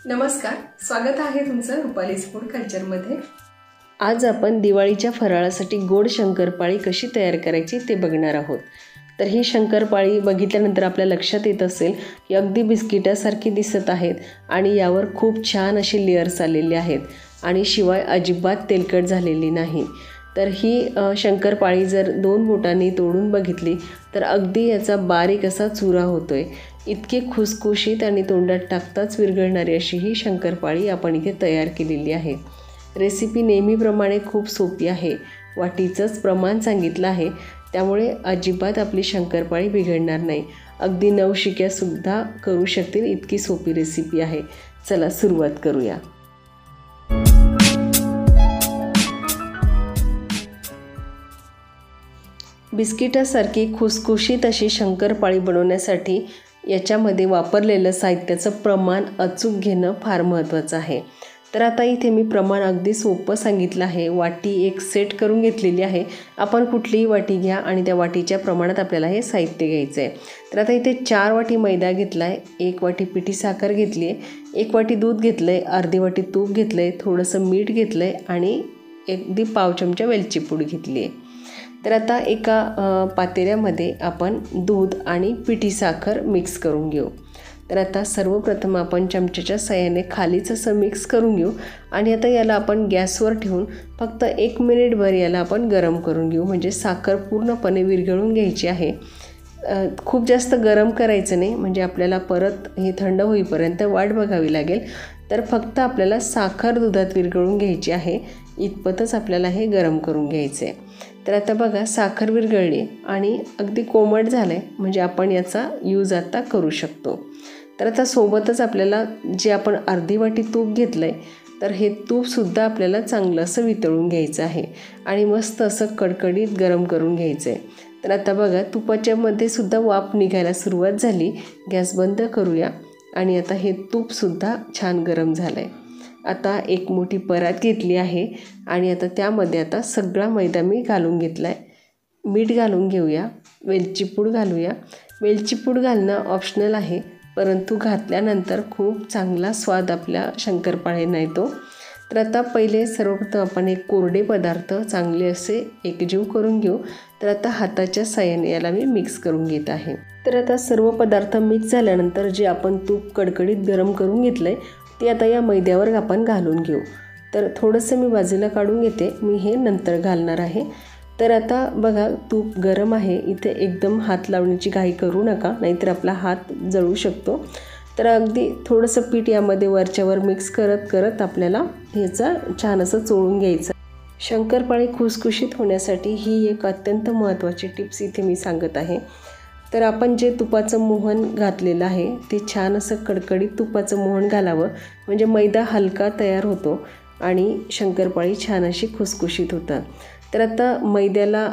नमस्कार, स्वागत आहे तुमचं रुपालीज फूड कल्चरमध्ये। आज आपण दिवाळीच्या फराळासाठी गोड शंकरपाळी कशी तयार करायची ते बघणार आहोत। तर ही शंकरपाळी बघितल्यानंतर आपल्या लक्षात येत असेल की अगदी बिस्किटासारखी दिसत आहेत आणि यावर खूप छान अशी लेयर्स आलेले आहेत आणि शिवाय अजिबात तेलकट झालेली नाही। तर ही शंकरपाळी जर 2 बोटांनी तोडून बघितली तर अगदी याचा बारीक असा चुरा होतोय। इतकी खुसखुशीत आणि तोंडात टाकताच विरघळणारी अशी ही शंकरपाळी आपण इथे तयार केलेली आहे। रेसिपी नेहमीप्रमाणे खूप सोपी आहे, वाटीचंच प्रमाण सांगितलं आहे, त्यामुळे अजिबात आपली शंकरपाळी बिघडणार नाही। अगदी नवशिक्यासुद्धा करू शकतील इतकी सोपी रेसिपी आहे। चला सुरुवात करूया। बिस्किटासारखी खुसखुशीत अशी शंकरपाळी बनवण्यासाठी याच्यामध्ये वापरलेलं साहित्याचं प्रमाण अचूक घेणं फार महत्त्वाचं आहे। तर आता इथे मी प्रमाण अगदी सोपं सांगितलं आहे। वाटी एक सेट करून घेतलेली आहे। आपण कुठलीही वाटी घ्या आणि त्या वाटीच्या प्रमाणात आपल्याला हे साहित्य घ्यायचं आहे। तर आता इथे 4 वाटी मैदा घेतला आहे, 1 वाटी पिठी साखर घेतली आहे, 1 वाटी दूध घेतलं आहे, अर्धी वाटी तूप घेतलं आहे, थोडंसं मीठ घेतलं आहे आणि अगदी पाव चमचा वेलची पूड घेतली आहे। तर आता एका पातेल्यामध्ये आपण दूध आणि पिठी साखर मिक्स करून घेऊ। तर आता सर्वप्रथम आपण चमच्याच्या साहाय्याने खालीच असं मिक्स करून घेऊ आणि आता याला आपण गॅसवर ठेवून फक्त 1 मिनिटभर याला आपण गरम करून घेऊ, म्हणजे साखर पूर्णपणे विरघळून घ्यायची आहे। खूप जास्त गरम करायचं नाही, म्हणजे आपल्याला परत हे थंड होईपर्यंत वाट बघावी लागेल। तर फक्त आपल्याला साखर दुधात विरघळून घ्यायची आहे, इतपतच आपल्याला हे गरम करून घ्यायचं आहे। तर आता बघा साखर विरघळली आणि अगदी कोमट झालं आहे, म्हणजे आपण याचा यूज आता करू शकतो। तर आता सोबतच आपल्याला जे आपण अर्धी वाटी तूप घेतलं आहे, तर हे तूपसुद्धा आपल्याला चांगलं असं वितळून घ्यायचं आहे आणि मस्त असं कडकडीत गरम करून घ्यायचं आहे। तर आता बघा तुपाच्यामध्ये सुद्धा वाफ निघायला सुरुवात झाली। गॅस बंद करूया आणि आता हे तूपसुद्धा छान गरम झालं आहे। आता एक मोठी परात घेतली आहे आणि आता त्यामध्ये आता सगळा मैदा मी घालून घेतला आहे। मीठ घालून घेऊया, वेलची पूड घालूया। वेलची पूड घालणं ऑप्शनल आहे, परंतु घातल्यानंतर खूप चांगला स्वाद आपल्या शंकरपाळ्यांना येतो। तर आता पहिले सर्वप्रथम आपण एक कोरडे पदार्थ चांगले असे एकजीव करून घेऊ। तर आता हाताच्या साहाय्याने याला मी मिक्स करून घेत आहे। तर आता सर्व पदार्थ मिक्स झाल्यानंतर जे आपण तूप कडकडीत गरम करून घेतलं आहे ते आता या मैद्यावर आपण घालून घेऊ। तर थोडंसं मी बाजूला काढून घेते, मी हे नंतर घालणार आहे। तर आता बघा तूप गरम आहे, इथे एकदम हात लावण्याची घाई करू नका, नाहीतर आपला हात जळू शकतो। तर अगदी थोडंसं पीठ यामध्ये वरच्यावर मिक्स करत करत आपल्याला ह्याचा छान असं चोळून घ्यायचं। शंकरपाळी खुसखुशीत होण्यासाठी ही एक अत्यंत महत्त्वाची टिप्स इथे मी सांगत आहे। तर आपण जे तुपाचं मोहन घातलेलं आहे ते छान असं कडकडीत तुपाचं मोहन घालावं, म्हणजे मैदा हलका तयार होतो आणि शंकरपाळी छान अशी खुसखुशीत होतात। तर आता मैद्याला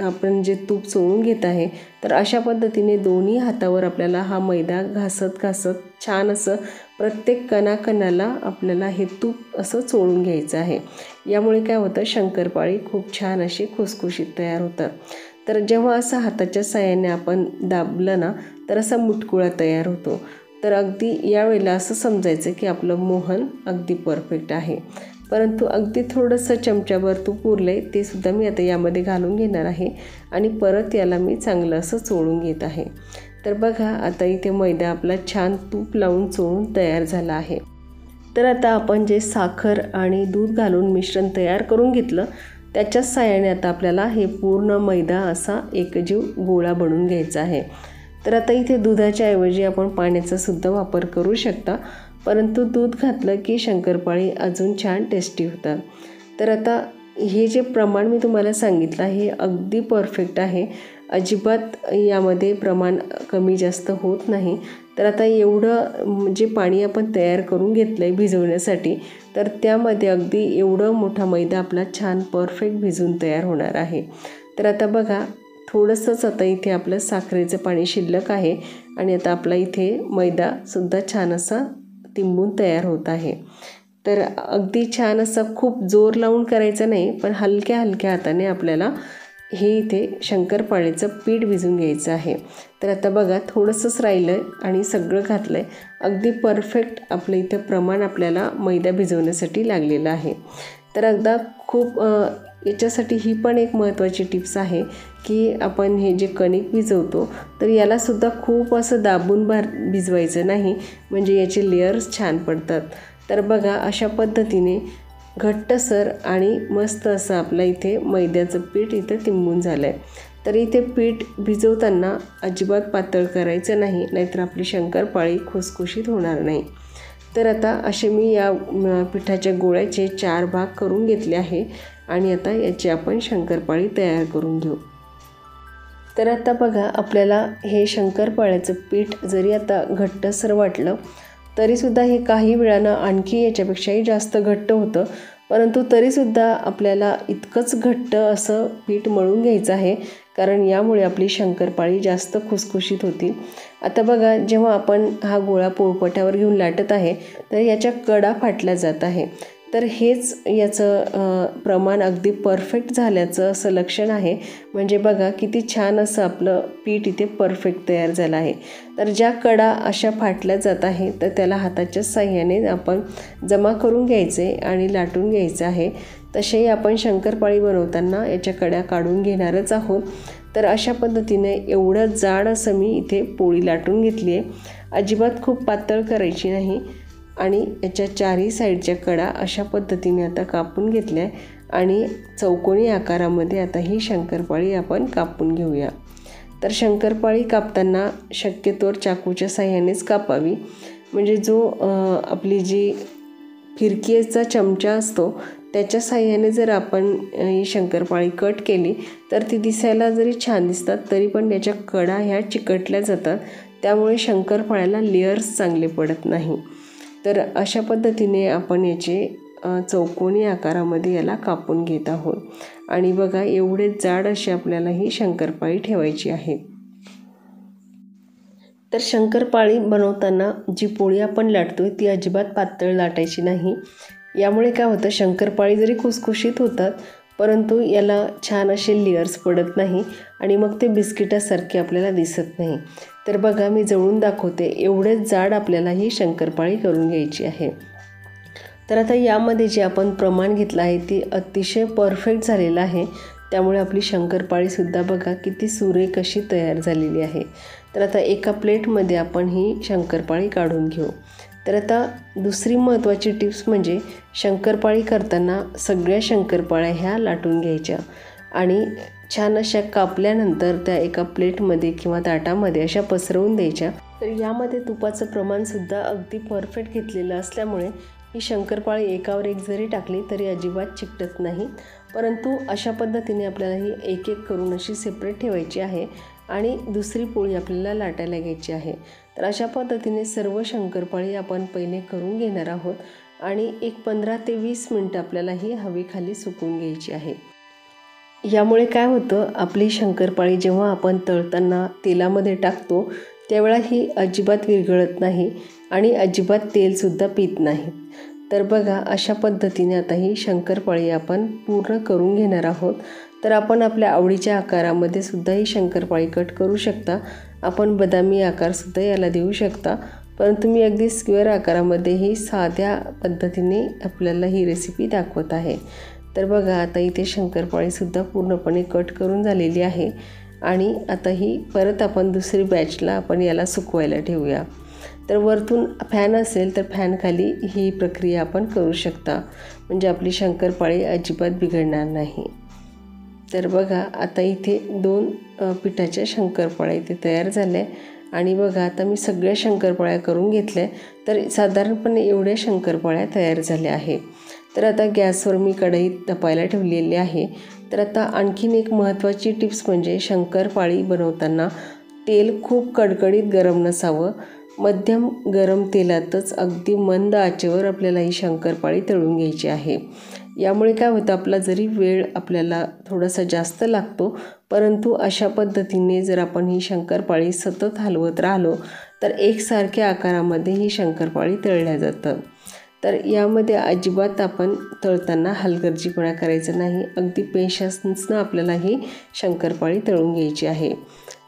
आपण जे तूप चोळून घेत आहे, तर अशा पद्धतीने दोन्ही हातावर आपल्याला हा मैदा घासत घासत छान असं प्रत्येक कणाकणाला आपल्याला हे तूप असं चोळून घ्यायचं आहे। यामुळे काय होतं, शंकरपाळी खूप छान अशी खुसखुशीत तयार होतात। तर जेव्हा असं हाताच्या साहाय्याने आपण दाबलं ना, तर असा मुटकुळा तयार होतो। तर अगदी यावेळेला असं समजायचं की आपलं मोहन अगदी परफेक्ट आहे। परंतु अगदी थोडंसं चमच्याभर तूप उरले ते सुद्धा मी आता यामध्ये घालून घेणार आहे आणि परत याला मी चांगलं असं चोळून घेत आहे। तर बघा आता इथे मैदा आपला छान तूप लावून चोळून तयार झाला आहे। तर आता आपण जे साखर आणि दूध घालून मिश्रण तयार करून घेतलं त्याच्याच साहाय्याने आता आपल्याला हे पूर्ण मैदा असा एकजीव गोळा बनवून घ्यायचा आहे। तर आता इथे दुधाच्या ऐवजी आपण पाण्याचा सुद्धा वापर करू शकता, परंतु दूध घातलं की शंकरपाळी अजून छान टेस्टी होतात। तर आता हे जे प्रमाण मी तुम्हाला सांगितलं हे अगदी परफेक्ट आहे, अजिबात यामध्ये प्रमाण कमी जास्त होत नाही। तर आता एवढं जे पाणी आपण तयार करून घेतलं आहे भिजवण्यासाठी, तर त्यामध्ये अगदी एवढं मोठा मैदा आपला छान परफेक्ट भिजून तयार होणार आहे। तर आता बघा थोडंसंच आता इथे आपलं साखरेचं पाणी शिल्लक आहे आणि आता आपला इथे मैदासुद्धा छान असा तिंबून तयार होत आहे। तर अगदी छान असं खूप जोर लावून करायचं नाही, पण हलक्या हलक्या हाताने आपल्याला हे इथे शंकरपाळीचं पीठ भिजून घ्यायचं आहे. तर आता बघा थोडंसंच राहिलं आहे आणि सगळं घातलं आहे. अगदी परफेक्ट आपलं इथं प्रमाण आपल्याला मैदा भिजवण्यासाठी लागलेलं आहे. तर अगदा खूप याच्यासाठी ही पण एक महत्त्वाची टिप्स आहे की आपण हे जे कणिक भिजवतो तर यालासुद्धा खूप असं दाबून भिजवायचं नाही, म्हणजे याचे लेयर्स छान पडतात. तर बघा अशा पद्धतीने घट्टसर आणि मस्त असं आपलं इथे मैद्याचं पीठ इथं तिंबून झालं आहे. तर इथे पीठ भिजवताना अजिबात पातळ करायचं नाही, नाहीतर आपली शंकरपाळी खुसखुशीत होणार नाही. तर आता असे मी या पिठाच्या गोळ्याचे 4 भाग करून घेतले आहे आणि आता याची आपण शंकरपाळी तयार करून घेऊ. तर आता बघा आपल्याला हे शंकरपाळ्याचं पीठ जरी आता घट्टसर वाटलं तरीसुद्धा हे काही वेळानं आणखी याच्यापेक्षाही जास्त घट्ट होतं, परंतु तरीसुद्धा आपल्याला इतकंच घट्ट असं पीठ मळून घ्यायचं आहे, कारण यामुळे आपली शंकरपाळी जास्त खुसखुशीत होतील. आता बघा जेव्हा आपण हा गोळा पोळपाट्यावर घेऊन लाटत आहे तर याच्या कडा फाटल्या जात आहे. तर हेच याचं प्रमाण अगदी परफेक्ट झाल्याचं असं लक्षण आहे. म्हणजे बघा किती छान असं आपलं पीठ इथे परफेक्ट तयार झालं आहे. तर ज्या कडा अशा फाटल्या जात आहे तर त्याला हाताच्या साह्याने आपण जमा करून घ्यायचे आणि लाटून घ्यायचं आहे. तसेही आपण शंकरपाळी बनवताना याच्या कडा काढून घेणारच आहोत. तर अशा पद्धतीने एवढं जाड असं मी इथे पोळी लाटून घेतली आहे. अजिबात खूप पातळ करायची नाही आणि याच्या चारही साईडच्या कडा अशा पद्धतीने आता कापून घेतल्या आणि चौकोनी आकारामध्ये आता ही शंकरपाळी आपण कापून घेऊया. तर शंकरपाळी कापताना शक्यतोवर चाकूच्या साह्यानेच कापावी, म्हणजे जो आपली जी फिरकीचा चमचा असतो त्याच्या साह्याने जर आपण ही शंकरपाळी कट केली तर ती दिसायला जरी छान दिसतात तरी पण त्याच्या कडा ह्या चिकटल्या जातात, त्यामुळे शंकरपाळ्याला लेयर्स चांगले पडत नाही. तर अशा पद्धतीने आपण याचे चौकोनी आकारामध्ये याला कापून घेत आहोत आणि बघा एवढे जाड अशी आपल्याला ही शंकरपाळी ठेवायची आहे. तर शंकरपाळी बनवताना जी पोळी आपण लाटतोय ती अजिबात पातळ लाटायची नाही. यामुळे काय होतं, शंकरपाळी जरी खुसखुशीत होतात परंतु याला छान असे लेयर्स पडत नाही आणि मग ते बिस्किटासारखे आपल्याला दिसत नाही. तर बघा मी जवळून दाखवते, एवढे जाड आपल्याला ही शंकरपाळी करून घ्यायची आहे. तर आता यामध्ये जे आपण प्रमाण घेतलं आहे ते अतिशय परफेक्ट झालेलं आहे, त्यामुळे आपली शंकरपाळीसुद्धा बघा किती सुरेख अशी तयार झालेली आहे. तर आता एका प्लेटमध्ये आपण ही शंकरपाळी काढून घेऊ. तर आता दुसरी महत्त्वाची टिप्स म्हणजे शंकरपाळी करताना सगळ्या शंकरपाळ्या ह्या लाटून घ्यायच्या आणि छान अशा कापल्यानंतर त्या एका प्लेटमध्ये किंवा ताटामध्ये अशा पसरवून द्यायच्या. तर यामध्ये तुपाचं प्रमाणसुद्धा अगदी परफेक्ट घेतलेलं असल्यामुळे ही शंकरपाळी एकावर एक जरी टाकली तरी अजिबात चिकटत नाही. परंतु अशा पद्धतीने आपल्याला ही एक एक करून अशी सेपरेट ठेवायची आहे आणि दुसरी पोळी आपल्याला लाटायला घ्यायची आहे. तर अशा पद्धतीने सर्व शंकरपाळी आपण पहिले करून घेणार आहोत आणि एक 15 ते 20 मिनटं आपल्याला ही हवेखाली सुकवून घ्यायची आहे. यामुळे काय होतं, आपली शंकरपाळी जेव्हा आपण तळताना तेलामध्ये टाकतो त्यावेळा ही अजिबात विरघळत नाही आणि अजिबात तेलसुद्धा पित नाही. तर बघा अशा पद्धतीने आता ही शंकरपाळी आपण पूर्ण करून घेणार आहोत. तर आपण आपल्या आवडीच्या आकारामध्ये सुद्धा ही शंकरपाळी कट करू शकता. आपण बदामी आकारसुद्धा याला देऊ शकता, परंतु मी अगदी स्क्वेअर आकारामध्ये ही साध्या पद्धतीने आपल्याला ही रेसिपी दाखवत आहे. तर बघा आता इथे शंकरपाळीसुद्धा पूर्णपणे कट करून झालेली आहे आणि आता ही परत आपण दुसरी बॅचला आपण याला सुकवायला ठेवूया. तर वरतून फॅन असेल तर फॅनखाली ही प्रक्रिया आपण करू शकता, म्हणजे आपली शंकरपाळी अजिबात बिघडणार नाही. तर बघा आता इथे 2 पिठाच्या शंकरपाळ्या इथे तयार झाल्या आणि बघा आता मी सगळ्या शंकरपाळ्या करून घेतल्या. तर साधारणपणे एवढ्या शंकरपाळ्या तयार झाल्या आहेत. तर आता गॅसवर मी कढई तापायला ठेवलेली आहे. तर आता आणखीन एक महत्त्वाची टिप्स म्हणजे शंकरपाळी बनवताना तेल खूप कडकडीत गरम नसावं, मध्यम गरम तेलातच अगदी मंद आचेवर आपल्याला ही शंकरपाळी तळून घ्यायची आहे. यामुळे काय होतं, आपला जरी वेळ आपल्याला थोडासा जास्त लागतो, परंतु अशा पद्धतीने जर आपण ही शंकरपाळी सतत हलवत राहिलो तर एकसारख्या आकारामध्ये ही शंकरपाळी तळल्या जातात. तर यामध्ये अजिबात आपण तळताना हलगर्जीपणा करायचा नाही. अगदी पेशन्सनं आपल्याला ही शंकरपाळी तळून घ्यायची आहे.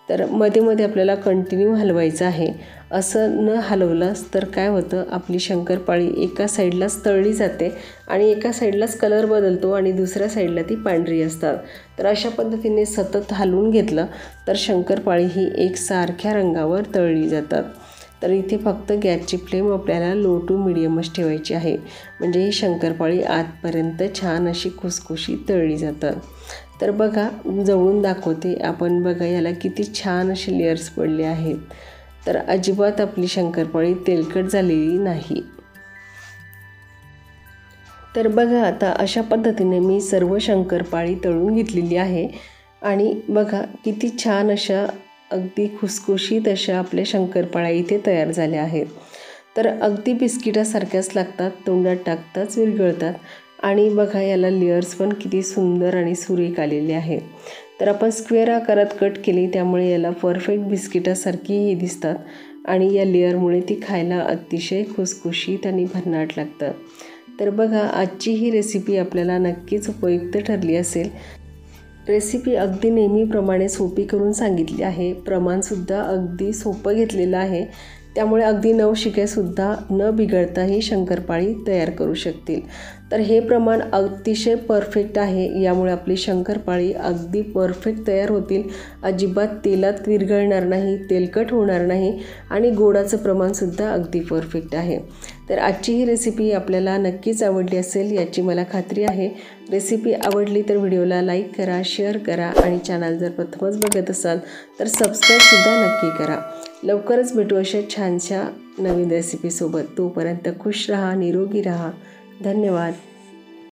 तर मध्ये मध्ये आपल्याला कंटिन्यू हलवायचं आहे. असं न हलवलंच तर काय होतं, आपली शंकरपाळी एका साईडलाच तळली जाते आणि एका साईडलाच कलर बदलतो आणि दुसऱ्या साईडला ती पांढरी असतात. तर अशा पद्धतीने सतत हलवून घेतलं तर शंकरपाळी ही एकसारख्या रंगावर तळली जातात. तर इथे फक्त गॅसची फ्लेम आपल्याला लो टू मिडियमच ठेवायची आहे, म्हणजे ही शंकरपाळी आतपर्यंत छान अशी खुसखुशीत तळली जातात. तर बघा, जवळून दाखवते आपण. बघा याला किती छान असे लेयर्स पडले आहेत. तर अजिबात आपली शंकरपाळी तेलकट झालेली नाही. तर बघा, आता अशा पद्धतीने मी सर्व शंकरपाळी तळून घेतलेली आहे आणि बघा किती छान अशा अगदी खुसखुशीत अशा आपल्या शंकरपाळ्या इथे तयार झाल्या आहेत. तर अगदी बिस्किटासारख्याच लागतात, तोंडात टाकताच विरघळतात आणि बघा याला लेयर्स पण किती सुंदर आणि सुरेख आलेले आहेत. तर आपण स्क्वेअर आकारात कट केली त्यामुळे याला परफेक्ट बिस्किटासारखीही दिसतात आणि या लेअरमुळे ती खायला अतिशय खुसखुशीत आणि भन्नाट लागतात. तर बघा, आजची ही रेसिपी आपल्याला नक्कीच उपयुक्त ठरली असेल. रेसिपी अगदी नेहमीप्रमाणे सोपी करून सांगितली आहे. प्रमाणसुद्धा अगदी सोपं घेतलेलं आहे, त्यामुळे अगदी नवशिकेसुद्धा न बिघडता ही शंकरपाळी तयार करू शकतील. तर हे प्रमाण अतिशय परफेक्ट आहे, यामुळे आपली शंकरपाळी अगदी परफेक्ट तयार होतील. अजिबात तेलात विरघळणार नाही, तेलकट होणार नाही आणि गोडाचं प्रमाणसुद्धा अगदी परफेक्ट आहे. तर आजची ही रेसिपी आपल्याला नक्कीच आवडली असेल याची मला खात्री आहे. रेसिपी आवडली तर व्हिडिओला लाईक करा, शेअर करा आणि चॅनल जर प्रथमच बघत असाल तर सबस्क्राईबसुद्धा नक्की करा. लवकरच भेटू अशा छानशा नवीन रेसिपीसोबत. तोपर्यंत खुश रहा, निरोगी रहा. धन्यवाद.